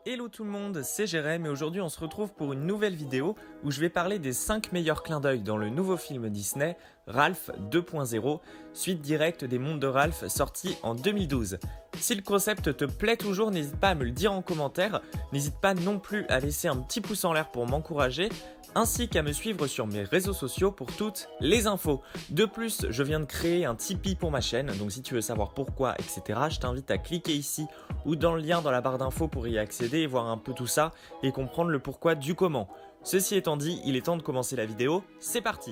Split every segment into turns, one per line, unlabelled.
Hello tout le monde, c'est Jérém et aujourd'hui on se retrouve pour une nouvelle vidéo où je vais parler des 5 meilleurs clins d'œil dans le nouveau film Disney, Ralph 2.0, suite directe des Mondes de Ralph sorti en 2012. Si le concept te plaît toujours, n'hésite pas à me le dire en commentaire, n'hésite pas non plus à laisser un petit pouce en l'air pour m'encourager, ainsi qu'à me suivre sur mes réseaux sociaux pour toutes les infos. De plus, je viens de créer un Tipeee pour ma chaîne, donc si tu veux savoir pourquoi, etc., je t'invite à cliquer ici ou dans le lien dans la barre d'infos pour y accéder et voir un peu tout ça et comprendre le pourquoi du comment. Ceci étant dit, il est temps de commencer la vidéo, c'est parti!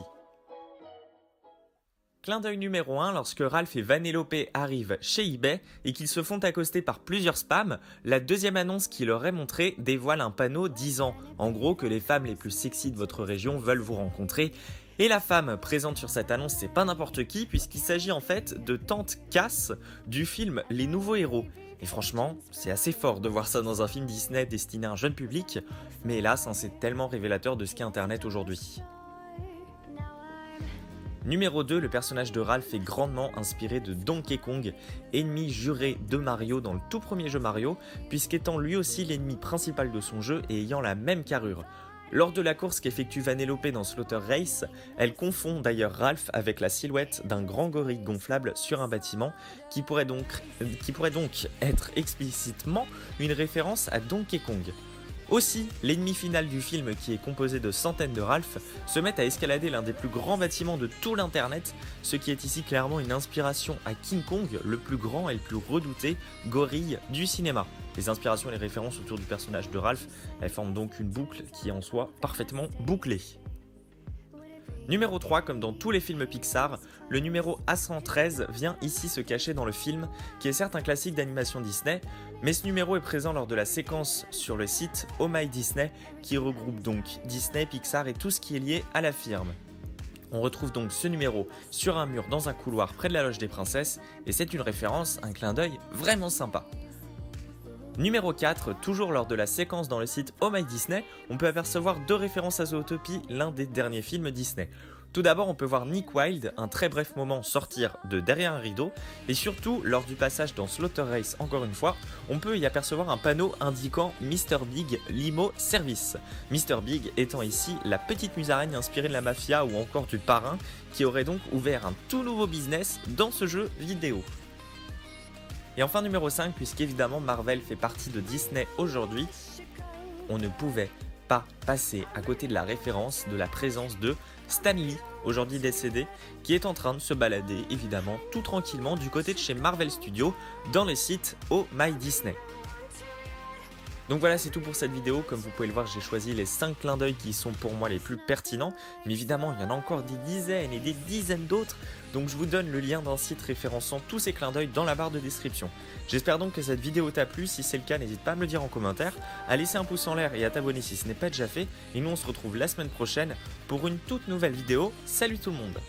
Clin d'œil numéro 1, lorsque Ralph et Vanellope arrivent chez eBay et qu'ils se font accoster par plusieurs spams, la deuxième annonce qui leur est montrée dévoile un panneau disant en gros que les femmes les plus sexy de votre région veulent vous rencontrer. Et la femme présente sur cette annonce, c'est pas n'importe qui puisqu'il s'agit en fait de Tante Cass du film Les Nouveaux Héros. Et franchement, c'est assez fort de voir ça dans un film Disney destiné à un jeune public, mais hélas, c'est tellement révélateur de ce qu'est Internet aujourd'hui. Numéro 2, le personnage de Ralph est grandement inspiré de Donkey Kong, ennemi juré de Mario dans le tout premier jeu Mario, puisqu'étant lui aussi l'ennemi principal de son jeu et ayant la même carrure. Lors de la course qu'effectue Vanellope dans Slaughter Race, elle confond d'ailleurs Ralph avec la silhouette d'un grand gorille gonflable sur un bâtiment, qui pourrait donc être explicitement une référence à Donkey Kong. Aussi, l'ennemi final du film, qui est composé de centaines de Ralph, se met à escalader l'un des plus grands bâtiments de tout l'internet, ce qui est ici clairement une inspiration à King Kong, le plus grand et le plus redouté gorille du cinéma. Les inspirations et les références autour du personnage de Ralph, elles forment donc une boucle qui est en soi parfaitement bouclée. Numéro 3, comme dans tous les films Pixar, le numéro A113 vient ici se cacher dans le film, qui est certes un classique d'animation Disney, mais ce numéro est présent lors de la séquence sur le site Oh My Disney, qui regroupe donc Disney, Pixar et tout ce qui est lié à la firme. On retrouve donc ce numéro sur un mur dans un couloir près de la loge des princesses, et c'est une référence, un clin d'œil vraiment sympa. Numéro 4, toujours lors de la séquence dans le site Oh My Disney, on peut apercevoir deux références à Zootopie, l'un des derniers films Disney. Tout d'abord, on peut voir Nick Wilde, un très bref moment, sortir de derrière un rideau, et surtout, lors du passage dans Slaughter Race encore une fois, on peut y apercevoir un panneau indiquant Mr Big Limo Service. Mr Big étant ici la petite musaraigne inspirée de la mafia ou encore du parrain, qui aurait donc ouvert un tout nouveau business dans ce jeu vidéo. Et enfin numéro 5, puisqu'évidemment Marvel fait partie de Disney aujourd'hui, on ne pouvait pas passer à côté de la référence de la présence de Stan Lee, aujourd'hui décédé, qui est en train de se balader évidemment tout tranquillement du côté de chez Marvel Studios dans le site Oh My Disney. Donc voilà, c'est tout pour cette vidéo. Comme vous pouvez le voir, j'ai choisi les 5 clins d'œil qui sont pour moi les plus pertinents. Mais évidemment, il y en a encore des dizaines et des dizaines d'autres. Donc je vous donne le lien d'un site référençant tous ces clins d'œil dans la barre de description. J'espère donc que cette vidéo t'a plu. Si c'est le cas, n'hésite pas à me le dire en commentaire, à laisser un pouce en l'air et à t'abonner si ce n'est pas déjà fait. Et nous, on se retrouve la semaine prochaine pour une toute nouvelle vidéo. Salut tout le monde!